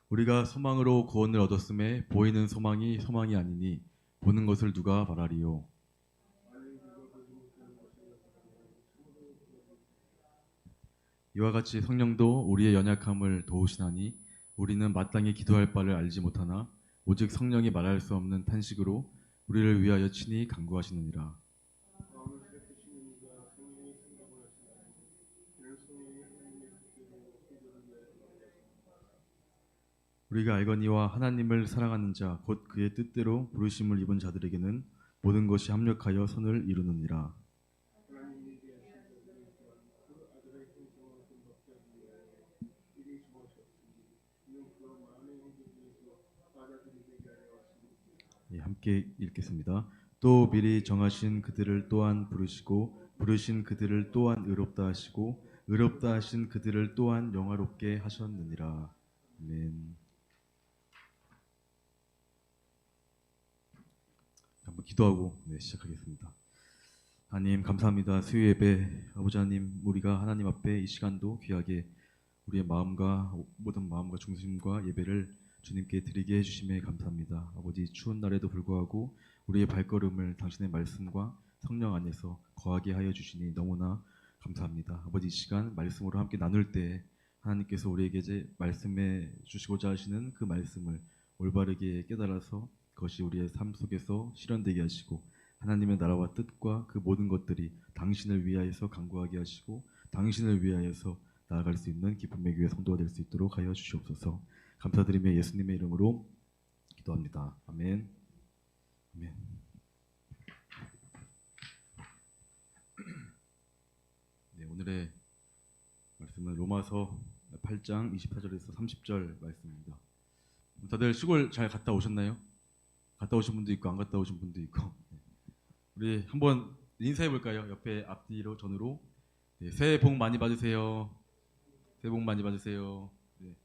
우리가 소망으로 구원을 얻었음에 보이는 소망이 소망이 아니니 보는 것을 누가 바라리요. 이와 같이 성령도 우리의 연약함을 도우시나니 우리는 마땅히 기도할 바를 알지 못하나 오직 성령이 말할 수 없는 탄식으로 우리를 위하여 친히 간구하시느니라. 우리가 알거니와 하나님을 사랑하는 자 곧 그의 뜻대로 부르심을 입은 자들에게는 모든 것이 합력하여 선을 이루느니라. 예, 함께 읽겠습니다. 또 미리 정하신 그들을 또한 부르시고 부르신 그들을 또한 의롭다 하시고 의롭다 하신 그들을 또한 영화롭게 하셨느니라. 아멘. 한번 기도하고 시작하겠습니다. 하나님 감사합니다. 수요 예배 아버지 하나님, 우리가 하나님 앞에 이 시간도 귀하게 우리의 마음과 모든 마음과 중심과 예배를 주님께 드리게 해주심에 감사합니다. 아버지, 추운 날에도 불구하고 우리의 발걸음을 당신의 말씀과 성령 안에서 거하게 하여 주시니 너무나 감사합니다. 아버지, 이 시간 말씀으로 함께 나눌 때 하나님께서 우리에게 이제 말씀해 주시고자 하시는 그 말씀을 올바르게 깨달아서 그것이 우리의 삶 속에서 실현되게 하시고 하나님의 나라와 뜻과 그 모든 것들이 당신을 위하여서 간구하게 하시고 당신을 위하여서 나아갈 수 있는 기쁨의 교회 성도가 될 수 있도록 하여 주시옵소서. 감사드리며 예수님의 이름으로 기도합니다. 아멘. 아멘. 네, 오늘의 말씀은 로마서 8장 24절에서 30절 말씀입니다. 다들 시골 잘 갔다 오셨나요? 갔다 오신 분도 있고 안 갔다 오신 분도 있고. 우리 한번 인사해 볼까요? 옆에 앞뒤로 전으로. 네, 새해 복 많이 받으세요. 새해 복 많이 받으세요. 네.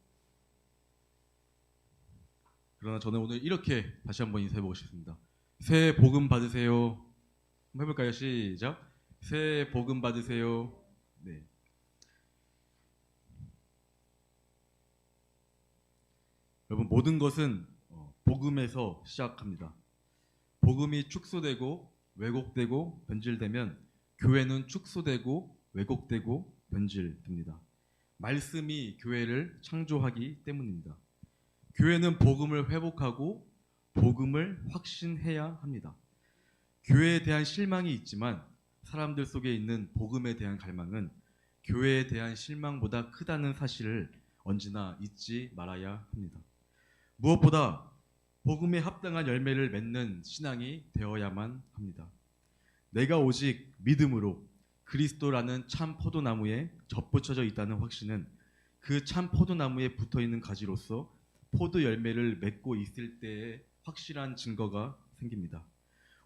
그러나 저는 오늘 이렇게 다시 한번 인사해 보고 싶습니다. 새해 복음 받으세요. 한번 해볼까요? 시작. 새해 복음 받으세요. 네. 여러분, 모든 것은 복음에서 시작합니다. 복음이 축소되고 왜곡되고 변질되면 교회는 축소되고 왜곡되고 변질됩니다. 말씀이 교회를 창조하기 때문입니다. 교회는 복음을 회복하고 복음을 확신해야 합니다. 교회에 대한 실망이 있지만 사람들 속에 있는 복음에 대한 갈망은 교회에 대한 실망보다 크다는 사실을 언제나 잊지 말아야 합니다. 무엇보다 복음에 합당한 열매를 맺는 신앙이 되어야만 합니다. 내가 오직 믿음으로 그리스도라는 참 포도나무에 접붙여져 있다는 확신은 그 참 포도나무에 붙어있는 가지로서 포도 열매를 맺고 있을 때의 확실한 증거가 생깁니다.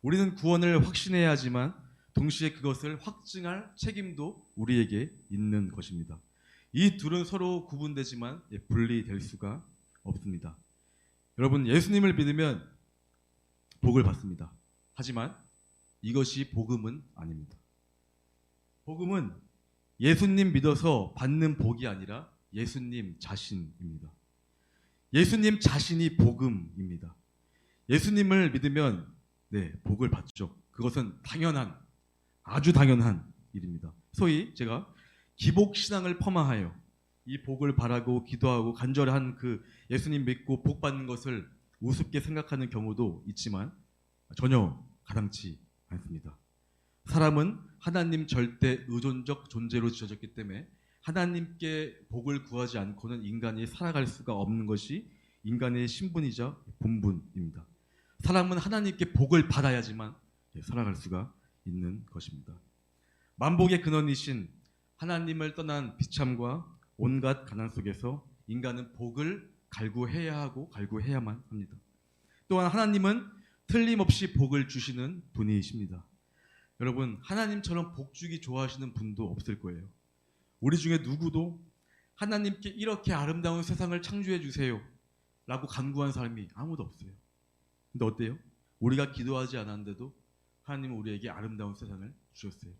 우리는 구원을 확신해야 하지만 동시에 그것을 확증할 책임도 우리에게 있는 것입니다. 이 둘은 서로 구분되지만 분리될 수가 없습니다. 여러분, 예수님을 믿으면 복을 받습니다. 하지만 이것이 복음은 아닙니다. 복음은 예수님 믿어서 받는 복이 아니라 예수님 자신입니다. 예수님 자신이 복음입니다. 예수님을 믿으면 복을 받죠. 그것은 당연한, 아주 당연한 일입니다. 소위 제가 기복신앙을 폄하하여 이 복을 바라고 기도하고 간절한 그 예수님 믿고 복 받는 것을 우습게 생각하는 경우도 있지만 전혀 가당치 않습니다. 사람은 하나님 절대 의존적 존재로 지어졌기 때문에 하나님께 복을 구하지 않고는 인간이 살아갈 수가 없는 것이 인간의 신분이자 본분입니다. 사람은 하나님께 복을 받아야지만 살아갈 수가 있는 것입니다. 만복의 근원이신 하나님을 떠난 비참과 온갖 가난 속에서 인간은 복을 갈구해야 하고 갈구해야만 합니다. 또한 하나님은 틀림없이 복을 주시는 분이십니다. 여러분, 하나님처럼 복 주기 좋아하시는 분도 없을 거예요. 우리 중에 누구도 하나님께 이렇게 아름다운 세상을 창조해 주세요 라고 간구한 사람이 아무도 없어요. 근데 어때요? 우리가 기도하지 않았는데도 하나님은 우리에게 아름다운 세상을 주셨어요.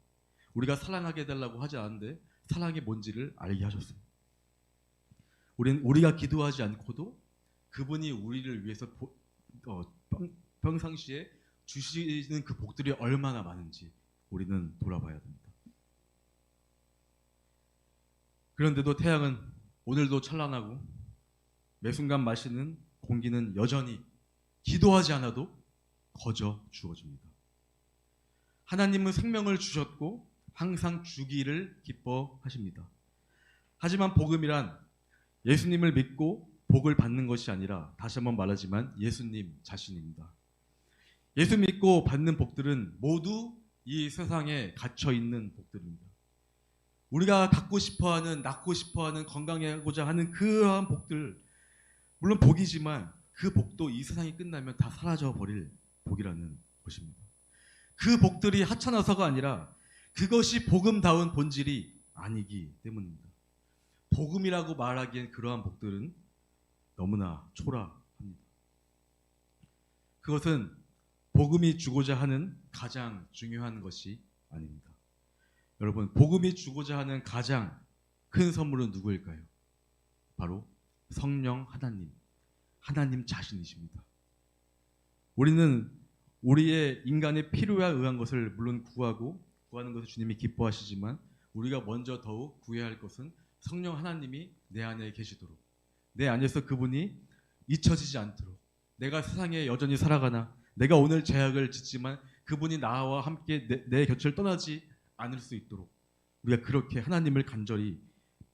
우리가 사랑하게 해달라고 하지 않았는데 사랑이 뭔지를 알게 하셨어요. 우리가 기도하지 않고도 그분이 우리를 위해서 평상시에 주시는 그 복들이 얼마나 많은지 우리는 돌아봐야 됩니다. 그런데도 태양은 오늘도 찬란하고 매 순간 마시는 공기는 여전히 기도하지 않아도 거저 주어집니다. 하나님은 생명을 주셨고 항상 주기를 기뻐하십니다. 하지만 복음이란 예수님을 믿고 복을 받는 것이 아니라, 다시 한번 말하지만 예수님 자신입니다. 예수 믿고 받는 복들은 모두 이 세상에 갇혀 있는 복들입니다. 우리가 갖고 싶어하는, 낳고 싶어하는, 건강하고자 하는 그러한 복들, 물론 복이지만 그 복도 이 세상이 끝나면 다 사라져 버릴 복이라는 것입니다. 그 복들이 하찮아서가 아니라 그것이 복음다운 본질이 아니기 때문입니다. 복음이라고 말하기엔 그러한 복들은 너무나 초라합니다. 그것은 복음이 주고자 하는 가장 중요한 것이 아닙니다. 여러분, 복음이 주고자 하는 가장 큰 선물은 누구일까요? 바로 성령 하나님 자신이십니다. 우리는 우리의 인간의 필요에 의한 것을 물론 구하는 것을 주님이 기뻐하시지만, 우리가 먼저 더욱 구해야 할 것은 성령 하나님이 내 안에 계시도록, 내 안에서 그분이 잊혀지지 않도록, 내가 세상에 여전히 살아가나, 내가 오늘 죄악을 짓지만 그분이 나와 함께 내 곁을 떠나지 않을 수 있도록 우리가 그렇게 하나님을 간절히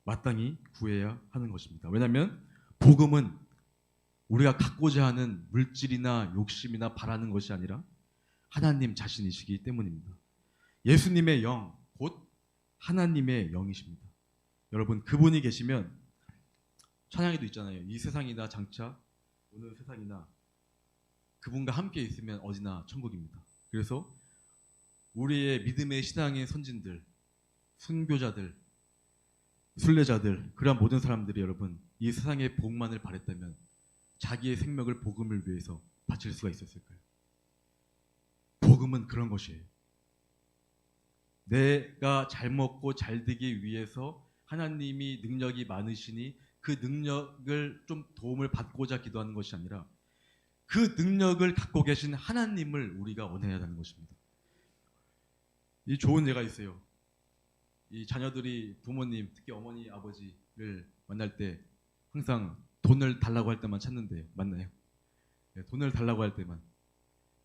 마땅히 구해야 하는 것입니다. 왜냐하면 복음은 우리가 갖고자 하는 물질이나 욕심이나 바라는 것이 아니라 하나님 자신이시기 때문입니다. 예수님의 영, 곧 하나님의 영이십니다. 여러분, 그분이 계시면 찬양에도 있잖아요. 이 세상이나 장차 어느 세상이나 그분과 함께 있으면 어디나 천국입니다. 그래서 우리의 믿음의 신앙의 선진들, 순교자들, 순례자들, 그런 모든 사람들이 여러분 이 세상의 복만을 바랬다면 자기의 생명을 복음을 위해서 바칠 수가 있었을까요? 복음은 그런 것이에요. 내가 잘 먹고 잘 되기 위해서 하나님이 능력이 많으시니 그 능력을 좀 도움을 받고자 기도하는 것이 아니라 그 능력을 갖고 계신 하나님을 우리가 원해야 하는 것입니다. 이 좋은 예가 있어요. 이 자녀들이 부모님, 특히 어머니, 아버지를 만날 때 항상 돈을 달라고 할 때만 찾는데요. 맞나요? 네, 돈을 달라고 할 때만.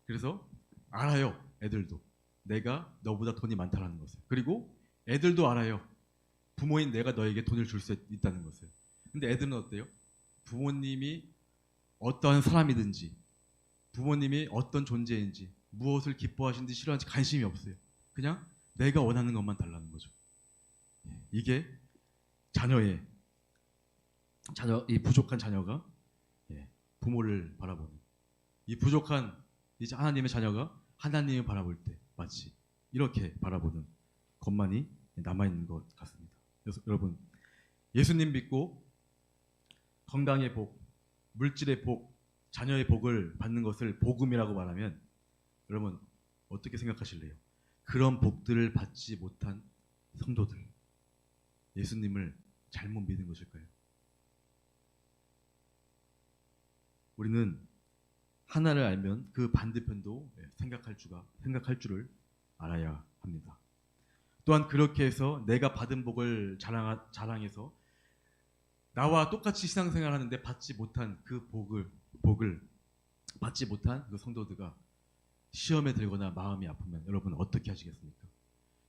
그래서 알아요. 애들도. 내가 너보다 돈이 많다는 것을. 그리고 애들도 알아요. 부모인 내가 너에게 돈을 줄 수 있다는 것을. 근데 애들은 어때요? 부모님이 어떠한 사람이든지, 부모님이 어떤 존재인지, 무엇을 기뻐하시는지 싫어하는지 관심이 없어요. 그냥 내가 원하는 것만 달라는 거죠. 이게 이 부족한 자녀가 부모를 바라보는, 이 부족한 이제 하나님의 자녀가 하나님을 바라볼 때 마치 이렇게 바라보는 것만이 남아있는 것 같습니다. 그래서 여러분, 예수님 믿고 건강의 복, 물질의 복, 자녀의 복을 받는 것을 복음이라고 말하면 여러분 어떻게 생각하실래요? 그런 복들을 받지 못한 성도들, 예수님을 잘못 믿은 것일까요? 우리는 하나를 알면 그 반대편도 생각할 줄을 알아야 합니다. 또한 그렇게 해서 내가 받은 복을 자랑해서 나와 똑같이 신앙생활을 하는데 받지 못한 그 복을 받지 못한 그 성도들과 시험에 들거나 마음이 아프면 여러분 어떻게 하시겠습니까?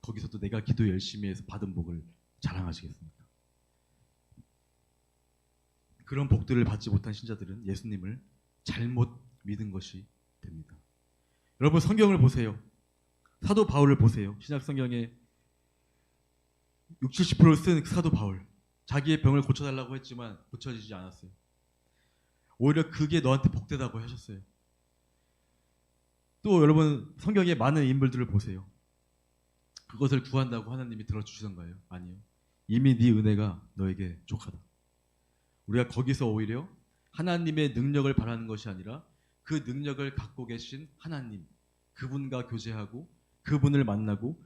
거기서도 내가 기도 열심히 해서 받은 복을 자랑하시겠습니까? 그런 복들을 받지 못한 신자들은 예수님을 잘못 믿은 것이 됩니다. 여러분, 성경을 보세요. 사도 바울을 보세요. 신약 성경에 60~70%를 쓴 사도 바울, 자기의 병을 고쳐달라고 했지만 고쳐지지 않았어요. 오히려 그게 너한테 복되다고 하셨어요. 또 여러분, 성경에 많은 인물들을 보세요. 그것을 구한다고 하나님이 들어주시던가요? 아니요. 이미 네 은혜가 너에게 족하다. 우리가 거기서 오히려 하나님의 능력을 바라는 것이 아니라 그 능력을 갖고 계신 하나님, 그분과 교제하고 그분을 만나고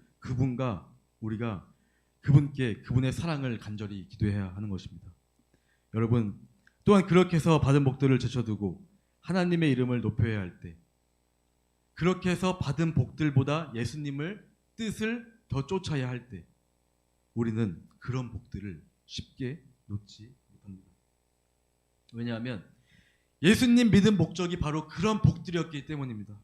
우리가 그분께 그분의 사랑을 간절히 기도해야 하는 것입니다. 여러분, 또한 그렇게 해서 받은 복들을 제쳐두고 하나님의 이름을 높여야 할 때, 그렇게 해서 받은 복들보다 예수님을 뜻을 더 쫓아야 할 때, 우리는 그런 복들을 쉽게 놓지 못합니다. 왜냐하면 예수님 믿은 목적이 바로 그런 복들이었기 때문입니다.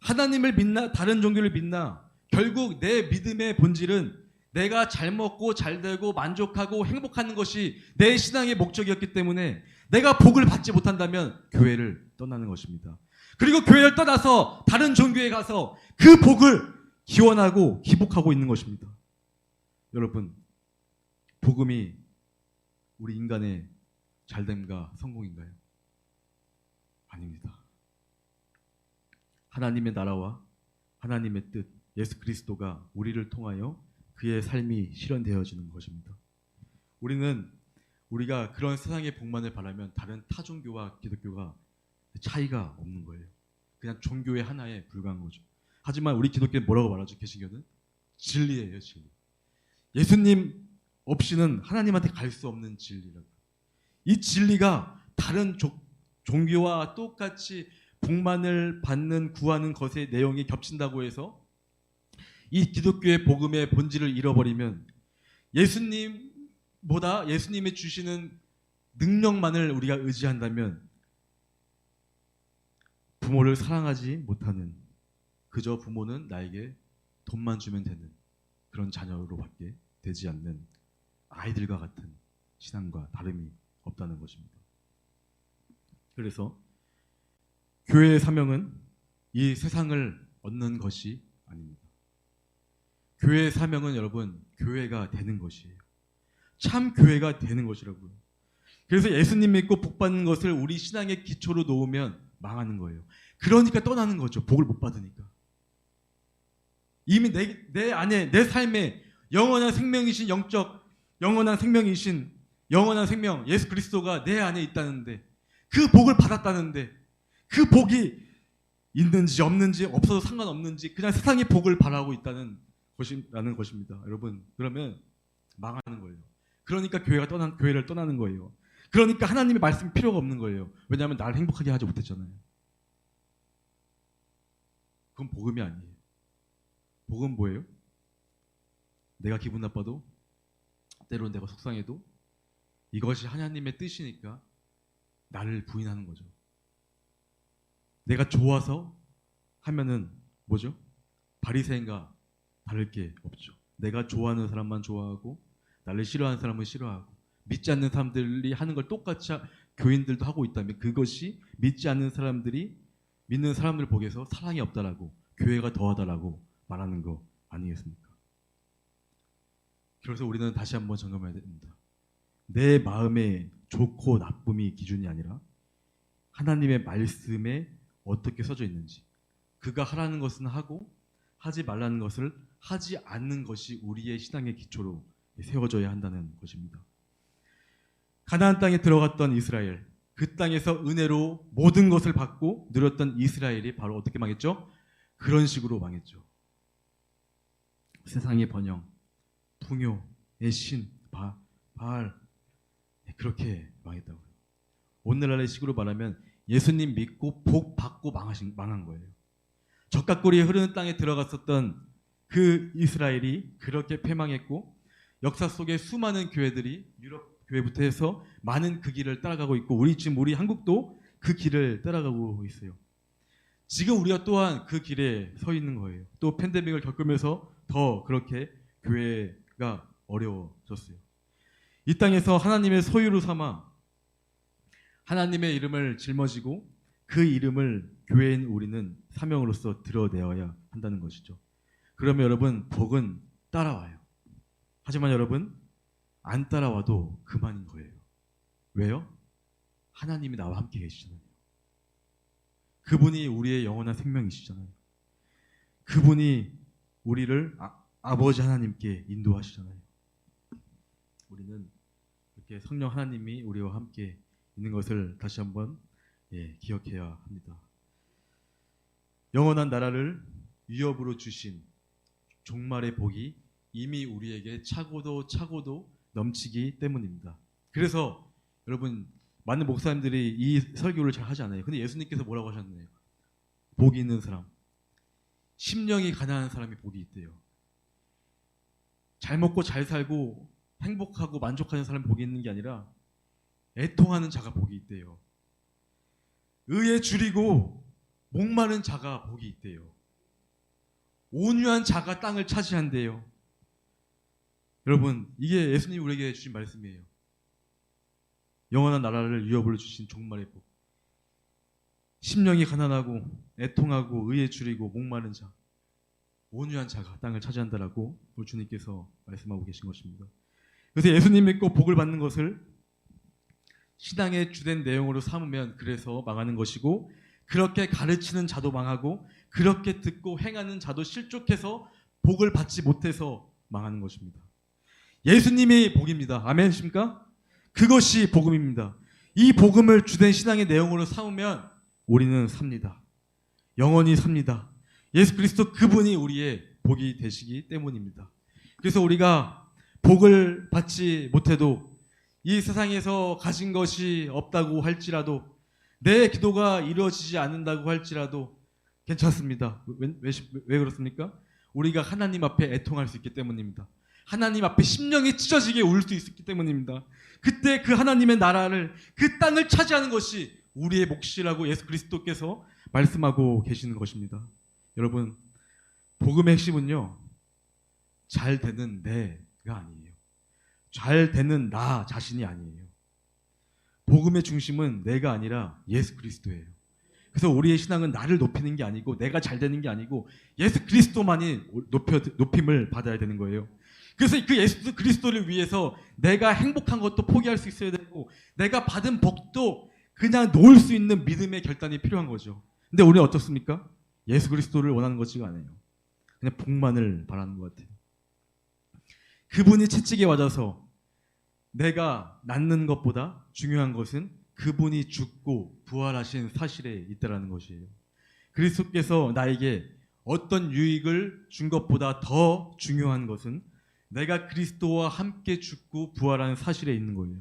하나님을 믿나 다른 종교를 믿나, 결국 내 믿음의 본질은 내가 잘 먹고 잘 되고 만족하고 행복하는 것이 내 신앙의 목적이었기 때문에 내가 복을 받지 못한다면 교회를 떠나는 것입니다. 그리고 교회를 떠나서 다른 종교에 가서 그 복을 기원하고 기복하고 있는 것입니다. 여러분, 복음이 우리 인간의 잘됨과 성공인가요? 아닙니다. 하나님의 나라와 하나님의 뜻, 예수 그리스도가 우리를 통하여 그의 삶이 실현되어지는 것입니다. 우리가 그런 세상의 복만을 바라면 다른 타종교와 기독교가 차이가 없는 거예요. 그냥 종교의 하나에 불과한 거죠. 하지만 우리 기독교는 뭐라고 말하죠? 개신교는 진리예요, 진리. 예수님 없이는 하나님한테 갈 수 없는 진리라고. 이 진리가 다른 종교와 똑같이 복만을 받는 구하는 것의 내용이 겹친다고 해서 이 기독교의 복음의 본질을 잃어버리면 예수님보다 예수님이 주시는 능력만을 우리가 의지한다면 부모를 사랑하지 못하는, 그저 부모는 나에게 돈만 주면 되는 그런 자녀로밖에 되지 않는 아이들과 같은 신앙과 다름이 없다는 것입니다. 그래서 교회의 사명은 이 세상을 얻는 것이 아닙니다. 교회의 사명은 여러분, 교회가 되는 것이에요. 참 교회가 되는 것이라고요. 그래서 예수님 믿고 복 받는 것을 우리 신앙의 기초로 놓으면 망하는 거예요. 그러니까 떠나는 거죠. 복을 못 받으니까. 이미 내 안에, 내 삶에 영원한 생명이신 영원한 생명이신 영원한 생명 예수 그리스도가 내 안에 있다는데, 그 복을 받았다는데, 그 복이 있는지 없는지 없어도 상관없는지 그냥 세상의 복을 바라고 있다는 것이라는 것입니다. 여러분, 그러면 망하는 거예요. 그러니까 교회를 떠나는 거예요. 그러니까 하나님의 말씀이 필요가 없는 거예요. 왜냐하면 나를 행복하게 하지 못했잖아요. 그건 복음이 아니에요. 복음은 뭐예요? 내가 기분 나빠도, 때로는 내가 속상해도 이것이 하나님의 뜻이니까 나를 부인하는 거죠. 내가 좋아서 하면은 뭐죠? 바리새인과 다를 게 없죠. 내가 좋아하는 사람만 좋아하고 나를 싫어하는 사람은 싫어하고, 믿지 않는 사람들이 하는 걸 똑같이 교인들도 하고 있다면 그것이 믿지 않는 사람들이 믿는 사람들 보기에서 사랑이 없다라고, 교회가 더하다라고 말하는 거 아니겠습니까? 그래서 우리는 다시 한번 점검해야 됩니다. 내 마음의 좋고 나쁨이 기준이 아니라 하나님의 말씀에 어떻게 써져 있는지, 그가 하라는 것은 하고 하지 말라는 것을 하지 않는 것이 우리의 신앙의 기초로 세워져야 한다는 것입니다. 가나안 땅에 들어갔던 이스라엘, 그 땅에서 은혜로 모든 것을 받고 누렸던 이스라엘이 바로 어떻게 망했죠? 그런 식으로 망했죠. 세상의 번영, 풍요, 애신, 바알, 그렇게 망했다고요. 오늘날의 식으로 말하면 예수님 믿고 복 받고 망한 거예요. 적각골이 흐르는 땅에 들어갔었던 그 이스라엘이 그렇게 패망했고, 역사 속에 수많은 교회들이 유럽 교회부터 해서 많은 그 길을 따라가고 있고, 우리 한국도 그 길을 따라가고 있어요. 지금 우리가 또한 그 길에 서 있는 거예요. 또 팬데믹을 겪으면서 더 그렇게 교회가 어려워졌어요. 이 땅에서 하나님의 소유로 삼아 하나님의 이름을 짊어지고 그 이름을 교회인 우리는 사명으로서 드러내어야 한다는 것이죠. 그러면 여러분, 복은 따라와요. 하지만 여러분, 안 따라와도 그만인 거예요. 왜요? 하나님이 나와 함께 계시잖아요. 그분이 우리의 영원한 생명이시잖아요. 그분이 우리를 아버지 하나님께 인도하시잖아요. 우리는 이렇게 성령 하나님이 우리와 함께 있는 것을 다시 한번 기억해야 합니다. 영원한 나라를 위협으로 주신 종말의 복이 이미 우리에게 차고도 넘치기 때문입니다. 그래서 여러분 많은 목사님들이 이 설교를 잘 하지 않아요. 근데 예수님께서 뭐라고 하셨나요? 복이 있는 사람, 심령이 가난한 사람이 복이 있대요. 잘 먹고 잘 살고 행복하고 만족하는 사람이 복이 있는 게 아니라 애통하는 자가 복이 있대요. 의에 줄이고 목마른 자가 복이 있대요. 온유한 자가 땅을 차지한대요. 여러분, 이게 예수님이 우리에게 주신 말씀이에요. 영원한 나라를 유업으로 주신 종말의 복. 심령이 가난하고 애통하고 의에 줄이고 목마른 자, 온유한 자가 땅을 차지한다라고 우리 주님께서 말씀하고 계신 것입니다. 그래서 예수님 믿고 복을 받는 것을 신앙의 주된 내용으로 삼으면 그래서 망하는 것이고, 그렇게 가르치는 자도 망하고 그렇게 듣고 행하는 자도 실족해서 복을 받지 못해서 망하는 것입니다. 예수님이 복입니다. 아멘이십니까? 그것이 복음입니다. 이 복음을 주된 신앙의 내용으로 삼으면 우리는 삽니다. 영원히 삽니다. 예수 그리스도 그분이 우리의 복이 되시기 때문입니다. 그래서 우리가 복을 받지 못해도, 이 세상에서 가진 것이 없다고 할지라도, 내 기도가 이루어지지 않는다고 할지라도 괜찮습니다. 왜 그렇습니까? 우리가 하나님 앞에 애통할 수 있기 때문입니다. 하나님 앞에 심령이 찢어지게 울 수 있기 때문입니다. 그때 그 하나님의 나라를, 그 땅을 차지하는 것이 우리의 몫이라고 예수 그리스도께서 말씀하고 계시는 것입니다. 여러분, 복음의 핵심은요, 잘 되는 내가 아니에요. 잘 되는 나 자신이 아니에요. 복음의 중심은 내가 아니라 예수 그리스도예요. 그래서 우리의 신앙은 나를 높이는 게 아니고, 내가 잘 되는 게 아니고 예수 그리스도만이 높임을 받아야 되는 거예요. 그래서 그 예수 그리스도를 위해서 내가 행복한 것도 포기할 수 있어야 되고, 내가 받은 복도 그냥 놓을 수 있는 믿음의 결단이 필요한 거죠. 근데 우리는 어떻습니까? 예수 그리스도를 원하는 것이 아니에요. 그냥 복만을 바라는 것 같아요. 그분이 채찍에 맞아서 내가 낫는 것보다 중요한 것은 그분이 죽고 부활하신 사실에 있다라는 것이에요. 그리스도께서 나에게 어떤 유익을 준 것보다 더 중요한 것은 내가 그리스도와 함께 죽고 부활하는 사실에 있는 거예요.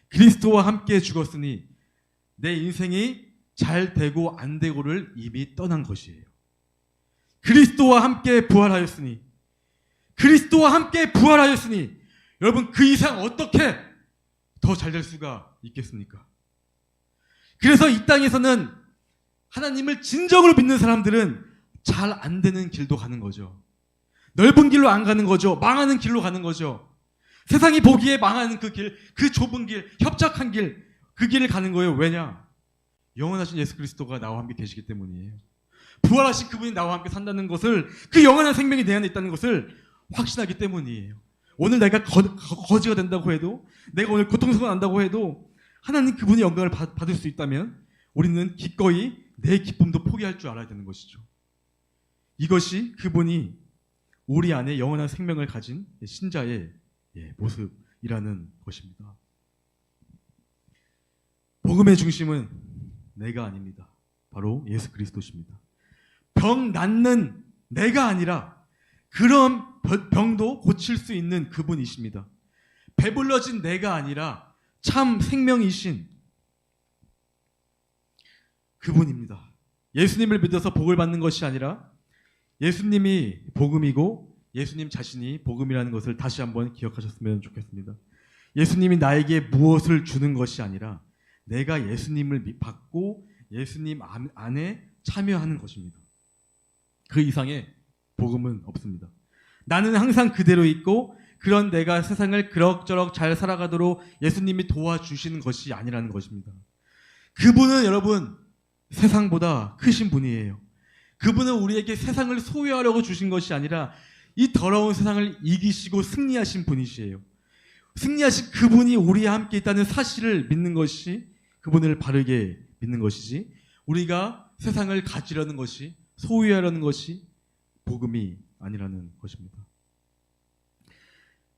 그리스도와 함께 죽었으니 내 인생이 잘 되고 안 되고를 이미 떠난 것이에요. 그리스도와 함께 부활하였으니, 그리스도와 함께 부활하였으니, 여러분 그 이상 어떻게 더 잘 될 수가 있겠습니까? 그래서 이 땅에서는 하나님을 진정으로 믿는 사람들은 잘 안 되는 길도 가는 거죠. 넓은 길로 안 가는 거죠. 망하는 길로 가는 거죠. 세상이 보기에 망하는 그 길, 그 좁은 길, 협착한 길, 그 길을 가는 거예요. 왜냐? 영원하신 예수 그리스도가 나와 함께 계시기 때문이에요. 부활하신 그분이 나와 함께 산다는 것을, 그 영원한 생명이 내 안에 있다는 것을 확신하기 때문이에요. 오늘 내가 거지가 된다고 해도, 내가 오늘 고통스러워 난다고 해도 하나님 그분의 영광을 받을 수 있다면 우리는 기꺼이 내 기쁨도 포기할 줄 알아야 되는 것이죠. 이것이 그분이 우리 안에 영원한 생명을 가진 신자의 모습이라는 것입니다. 복음의 중심은 내가 아닙니다. 바로 예수 그리스도십니다. 병 낫는 내가 아니라 그런 병도 고칠 수 있는 그분이십니다. 배불러진 내가 아니라 참 생명이신 그분입니다. 예수님을 믿어서 복을 받는 것이 아니라 예수님이 복음이고 예수님 자신이 복음이라는 것을 다시 한번 기억하셨으면 좋겠습니다. 예수님이 나에게 무엇을 주는 것이 아니라 내가 예수님을 받고 예수님 안에 참여하는 것입니다. 그 이상의 복음은 없습니다. 나는 항상 그대로 있고 그런 내가 세상을 그럭저럭 잘 살아가도록 예수님이 도와주시는 것이 아니라는 것입니다. 그분은 여러분 세상보다 크신 분이에요. 그분은 우리에게 세상을 소유하려고 주신 것이 아니라 이 더러운 세상을 이기시고 승리하신 분이시에요. 승리하신 그분이 우리와 함께 있다는 사실을 믿는 것이 그분을 바르게 믿는 것이지, 우리가 세상을 가지려는 것이, 소유하려는 것이 복음이 아니라는 것입니다.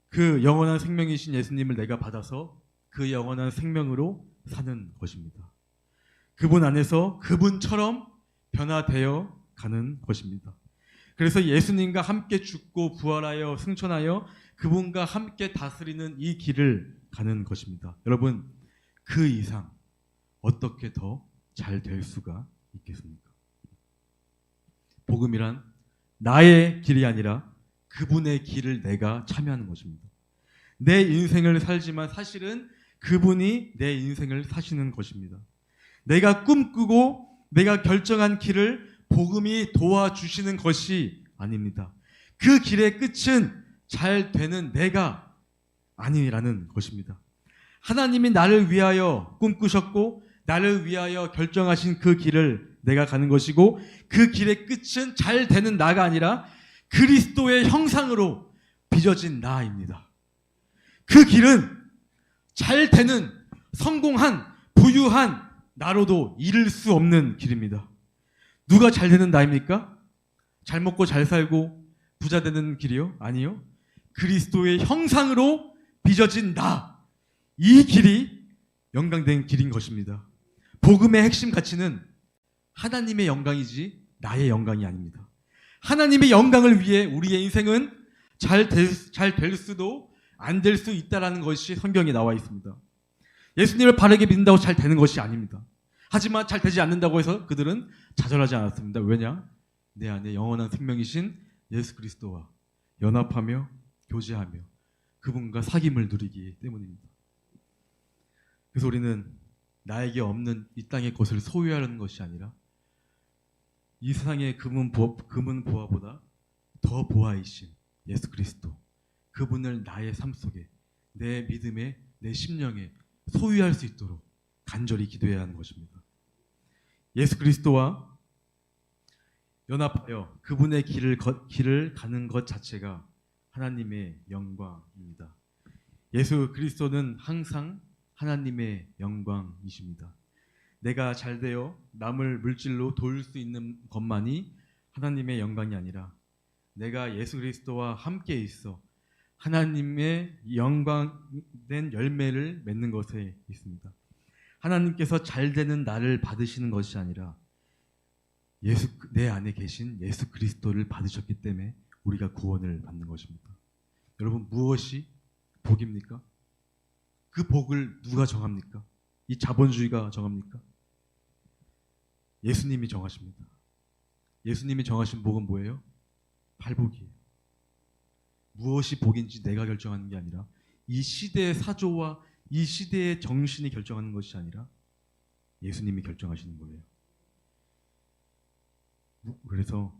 그 영원한 생명이신 예수님을 내가 받아서 그 영원한 생명으로 사는 것입니다. 그분 안에서 그분처럼 변화되어 가는 것입니다. 그래서 예수님과 함께 죽고 부활하여 승천하여 그분과 함께 다스리는 이 길을 가는 것입니다. 여러분, 그 이상 어떻게 더 잘 될 수가 있겠습니까? 복음이란 나의 길이 아니라 그분의 길을 내가 참여하는 것입니다. 내 인생을 살지만 사실은 그분이 내 인생을 사시는 것입니다. 내가 꿈꾸고 내가 결정한 길을 복음이 도와주시는 것이 아닙니다. 그 길의 끝은 잘 되는 내가 아니라는 것입니다. 하나님이 나를 위하여 꿈꾸셨고 나를 위하여 결정하신 그 길을 내가 가는 것이고 그 길의 끝은 잘 되는 나가 아니라 그리스도의 형상으로 빚어진 나입니다. 그 길은 잘 되는 성공한 부유한 나로도 이룰 수 없는 길입니다. 누가 잘 되는 나입니까? 잘 먹고 잘 살고 부자 되는 길이요? 아니요. 그리스도의 형상으로 빚어진 나. 이 길이 영광된 길인 것입니다. 복음의 핵심 가치는 하나님의 영광이지 나의 영광이 아닙니다. 하나님의 영광을 위해 우리의 인생은 잘 될 수도 안 될 수 있다는 것이 성경에 나와 있습니다. 예수님을 바르게 믿는다고 잘 되는 것이 아닙니다. 하지만 잘 되지 않는다고 해서 그들은 좌절하지 않았습니다. 왜냐? 내 안에 영원한 생명이신 예수 그리스도와 연합하며 교제하며 그분과 사귐을 누리기 때문입니다. 그래서 우리는 나에게 없는 이 땅의 것을 소유하려는 것이 아니라 이 세상의 금은 보화보다 더 보화이신 예수 그리스도, 그분을 나의 삶 속에, 내 믿음에, 내 심령에 소유할 수 있도록 간절히 기도해야 하는 것입니다. 예수 그리스도와 연합하여 그분의 길을 가는 것 자체가 하나님의 영광입니다. 예수 그리스도는 항상 하나님의 영광이십니다. 내가 잘되어 남을 물질로 도울 수 있는 것만이 하나님의 영광이 아니라 내가 예수 그리스도와 함께 있어 하나님의 영광된 열매를 맺는 것에 있습니다. 하나님께서 잘되는 나를 받으시는 것이 아니라 내 안에 계신 예수 그리스도를 받으셨기 때문에 우리가 구원을 받는 것입니다. 여러분, 무엇이 복입니까? 그 복을 누가 정합니까? 이 자본주의가 정합니까? 예수님이 정하십니다. 예수님이 정하신 복은 뭐예요? 팔복이에요. 무엇이 복인지 내가 결정하는 게 아니라 이 시대의 사조와 이 시대의 정신이 결정하는 것이 아니라 예수님이 결정하시는 거예요. 그래서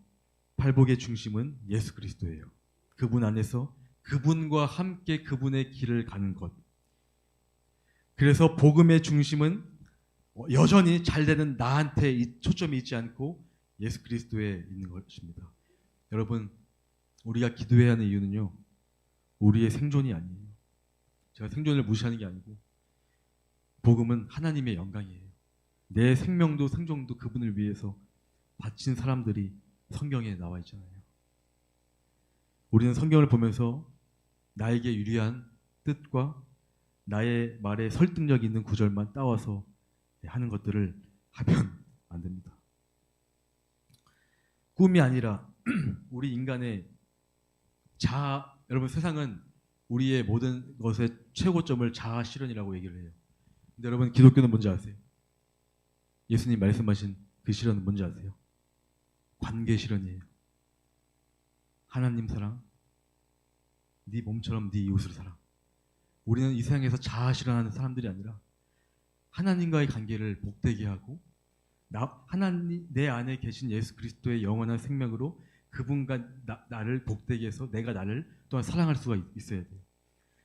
팔복의 중심은 예수 그리스도예요. 그분 안에서 그분과 함께 그분의 길을 가는 것. 그래서 복음의 중심은 여전히 잘되는 나한테 초점이 있지 않고 예수 그리스도에 있는 것입니다. 여러분, 우리가 기도해야 하는 이유는요, 우리의 생존이 아니에요. 제가 생존을 무시하는 게 아니고 복음은 하나님의 영광이에요. 내 생명도 생존도 그분을 위해서 바친 사람들이 성경에 나와 있잖아요. 우리는 성경을 보면서 나에게 유리한 뜻과 나의 말에 설득력 있는 구절만 따와서 하는 것들을 하면 안 됩니다. 꿈이 아니라 우리 인간의 여러분, 세상은 우리의 모든 것의 최고점을 자아 실현이라고 얘기를 해요. 근데 여러분, 기독교는 뭔지 아세요? 예수님 말씀하신 그 실현은 뭔지 아세요? 관계 실현이에요. 하나님 사랑, 네 몸처럼 네 이웃을 사랑. 우리는 이 세상에서 자아 실현하는 사람들이 아니라 하나님과의 관계를 복되게 하고 하나님 내 안에 계신 예수 그리스도의 영원한 생명으로 그분과 나를 복되게 해서 내가 나를 또한 사랑할 수가 있어야 돼요.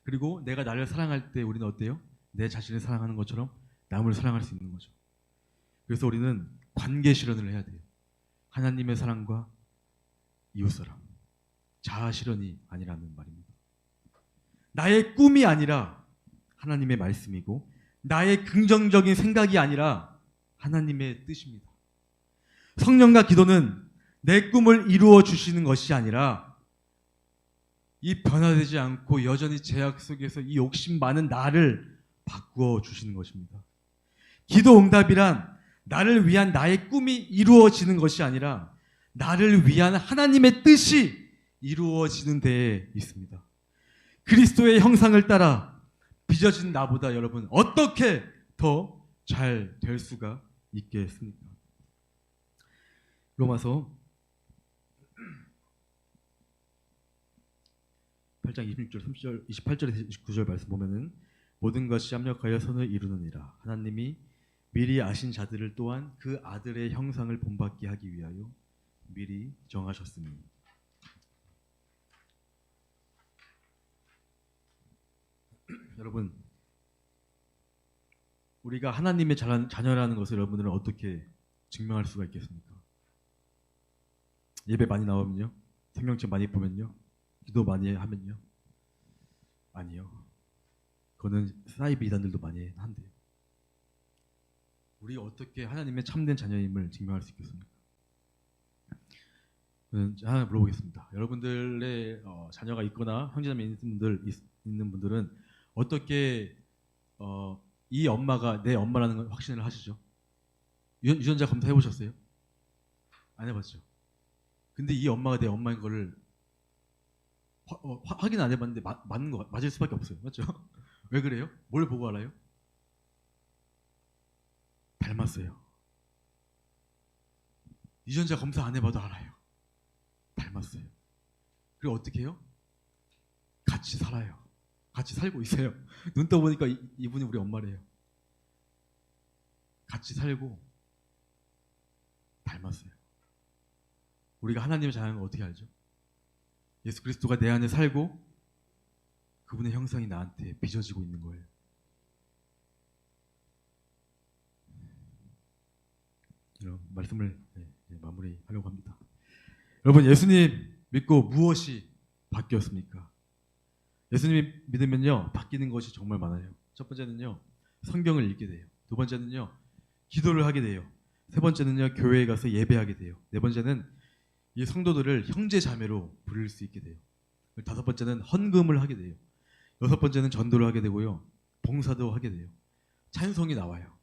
그리고 내가 나를 사랑할 때 우리는 어때요? 내 자신을 사랑하는 것처럼 남을 사랑할 수 있는 거죠. 그래서 우리는 관계 실현을 해야 돼요. 하나님의 사랑과 이웃사랑. 자아 실현이 아니라는 말입니다. 나의 꿈이 아니라 하나님의 말씀이고 나의 긍정적인 생각이 아니라 하나님의 뜻입니다. 성령과 기도는 내 꿈을 이루어 주시는 것이 아니라 이 변화되지 않고 여전히 제약 속에서 이 욕심 많은 나를 바꾸어 주시는 것입니다. 기도 응답이란 나를 위한 나의 꿈이 이루어지는 것이 아니라 나를 위한 하나님의 뜻이 이루어지는 데에 있습니다. 그리스도의 형상을 따라 빚어진 나보다 여러분 어떻게 더 더 잘 될 수가 있겠습니까? 로마서 8장 26절, 30절, 28절에서 29절 말씀 보면은 모든 것이 합력하여 선을 이루느니라. 하나님이 미리 아신 자들을 또한 그 아들의 형상을 본받게 하기 위하여 미리 정하셨으니. 여러분, 우리가 하나님의 자녀라는 것을 여러분들은 어떻게 증명할 수가 있겠습니까? 예배 많이 나오면요? 성경책 많이 보면요? 기도 많이 하면요? 아니요. 그거는 사이비 이단들도 많이 한대요. 우리가 어떻게 하나님의 참된 자녀임을 증명할 수 있겠습니까? 저는 하나 물어보겠습니다. 여러분들의 자녀가 있거나 형제자매 있는 분들은 어떻게 이 엄마가 내 엄마라는 걸 확신을 하시죠? 유전자 검사 해보셨어요? 안 해봤죠? 근데 이 엄마가 내 엄마인 거를 확인 안 해봤는데 맞는 거 맞을 수밖에 없어요. 맞죠? 왜 그래요? 뭘 보고 알아요? 닮았어요. 유전자 검사 안 해봐도 알아요. 닮았어요. 그리고 어떻게 해요? 같이 살아요. 같이 살고 있어요. 눈 떠보니까 이분이 우리 엄마래요. 같이 살고 닮았어요. 우리가 하나님의 자녀인 걸 어떻게 알죠? 예수 그리스도가 내 안에 살고 그분의 형상이 나한테 빚어지고 있는 거예요. 이런 말씀을 마무리하려고 합니다. 여러분, 예수님 믿고 무엇이 바뀌었습니까? 예수님 믿으면요 바뀌는 것이 정말 많아요. 첫 번째는요 성경을 읽게 돼요. 두 번째는요 기도를 하게 돼요. 세 번째는요 교회에 가서 예배하게 돼요. 네 번째는 이 성도들을 형제 자매로 부를 수 있게 돼요. 다섯 번째는 헌금을 하게 돼요. 여섯 번째는 전도를 하게 되고요. 봉사도 하게 돼요. 찬송이 나와요.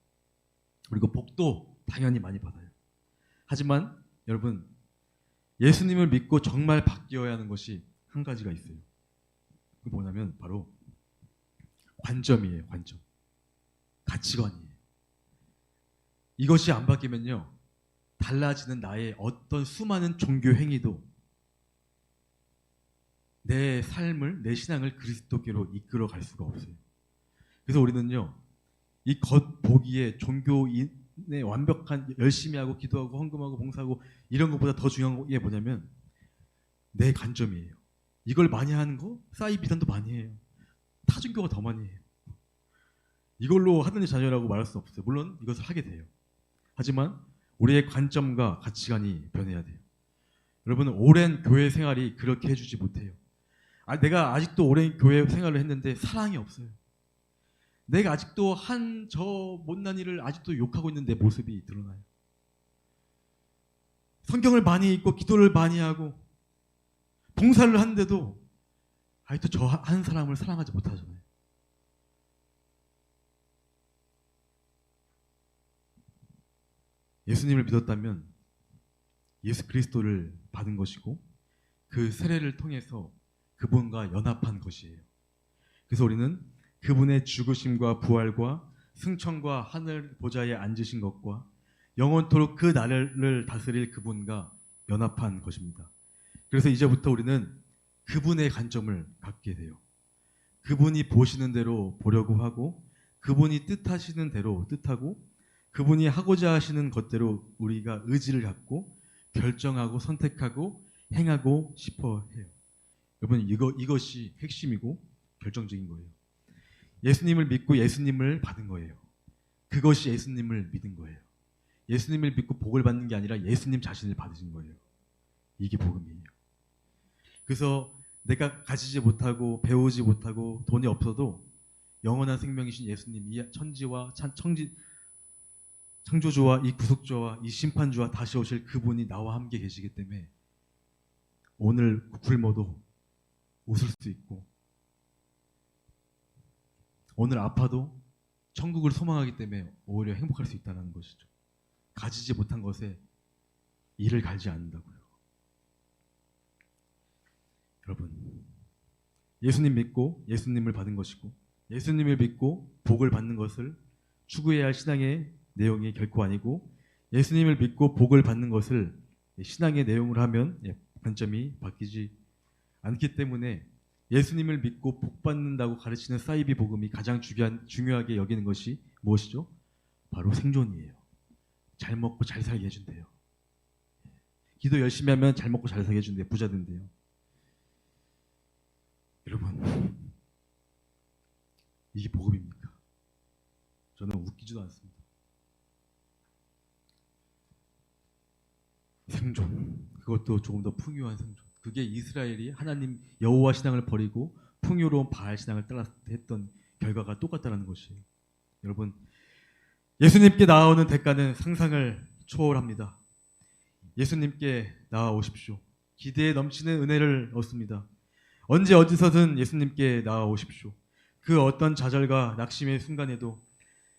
그리고 복도 당연히 많이 받아요. 하지만 여러분 예수님을 믿고 정말 바뀌어야 하는 것이 한 가지가 있어요. 그게 뭐냐면 바로 관점이에요. 관점. 가치관이에요. 이것이 안 바뀌면요 달라지는 나의 어떤 수많은 종교 행위도 내 삶을, 내 신앙을 그리스도께로 이끌어 갈 수가 없어요. 그래서 우리는요 이 겉보기에 종교인의 완벽한 열심히 하고 기도하고 헌금하고 봉사하고 이런 것보다 더 중요한 게 뭐냐면 내 관점이에요. 이걸 많이 하는 거 사이 비단도 많이 해요. 타종교가 더 많이 해요. 이걸로 하느님 자녀라고 말할 수 없어요. 물론 이것을 하게 돼요. 하지만 우리의 관점과 가치관이 변해야 돼요. 여러분은 오랜 교회 생활이 그렇게 해주지 못해요. 내가 아직도 오랜 교회 생활을 했는데 사랑이 없어요. 내가 아직도 한 저 못난 일을 아직도 욕하고 있는 내 모습이 드러나요. 성경을 많이 읽고 기도를 많이 하고 봉사를 하는데도 아직도 저 한 사람을 사랑하지 못하잖아요. 예수님을 믿었다면 예수 그리스도를 받은 것이고 그 세례를 통해서 그분과 연합한 것이에요. 그래서 우리는 그분의 죽으심과 부활과 승천과 하늘 보좌에 앉으신 것과 영원토록 그 나라를 다스릴 그분과 연합한 것입니다. 그래서 이제부터 우리는 그분의 관점을 갖게 돼요. 그분이 보시는 대로 보려고 하고 그분이 뜻하시는 대로 뜻하고 그분이 하고자 하시는 것대로 우리가 의지를 갖고 결정하고 선택하고 행하고 싶어 해요. 여러분 이것이 핵심이고 결정적인 거예요. 예수님을 믿고 예수님을 받은 거예요. 그것이 예수님을 믿은 거예요. 예수님을 믿고 복을 받는 게 아니라 예수님 자신을 받으신 거예요. 이게 복음이에요. 그래서 내가 가지지 못하고 배우지 못하고 돈이 없어도 영원한 생명이신 예수님, 이 천지와 창조주와 이 구속주와 이 심판주와 다시 오실 그분이 나와 함께 계시기 때문에 오늘 굶어도 웃을 수 있고 오늘 아파도 천국을 소망하기 때문에 오히려 행복할 수 있다는 것이죠. 가지지 못한 것에 이를 갈지 않는다고요. 여러분, 예수님 믿고 예수님을 받은 것이고 예수님을 믿고 복을 받는 것을 추구해야 할 신앙의 내용이 결코 아니고 예수님을 믿고 복을 받는 것을 신앙의 내용으로 하면 관점이 바뀌지 않기 때문에 예수님을 믿고 복 받는다고 가르치는 사이비 복음이 가장 중요하게 여기는 것이 무엇이죠? 바로 생존이에요. 잘 먹고 잘 살게 해준대요. 기도 열심히 하면 잘 먹고 잘 살게 해준대요. 부자 된대요. 여러분, 이게 복음입니까? 저는 웃기지도 않습니다. 생존, 그것도 조금 더 풍요한 생존. 그게 이스라엘이 하나님 여호와 신앙을 버리고 풍요로운 바알 신앙을 따라 했던 결과가 똑같다는 것이에요. 여러분, 예수님께 나아오는 대가는 상상을 초월합니다. 예수님께 나아오십시오. 기대에 넘치는 은혜를 얻습니다. 언제 어디서든 예수님께 나아오십시오. 그 어떤 좌절과 낙심의 순간에도,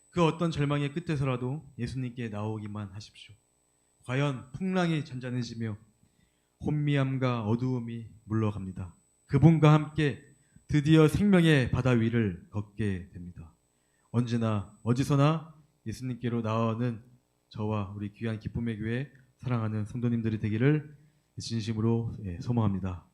그 어떤 절망의 끝에서라도 예수님께 나오기만 하십시오. 과연 풍랑이 잔잔해지며 혼미함과 어두움이 물러갑니다. 그분과 함께 드디어 생명의 바다 위를 걷게 됩니다. 언제나 어디서나 예수님께로 나아오는 저와 우리 귀한 기쁨의 교회 사랑하는 성도님들이 되기를 진심으로 소망합니다.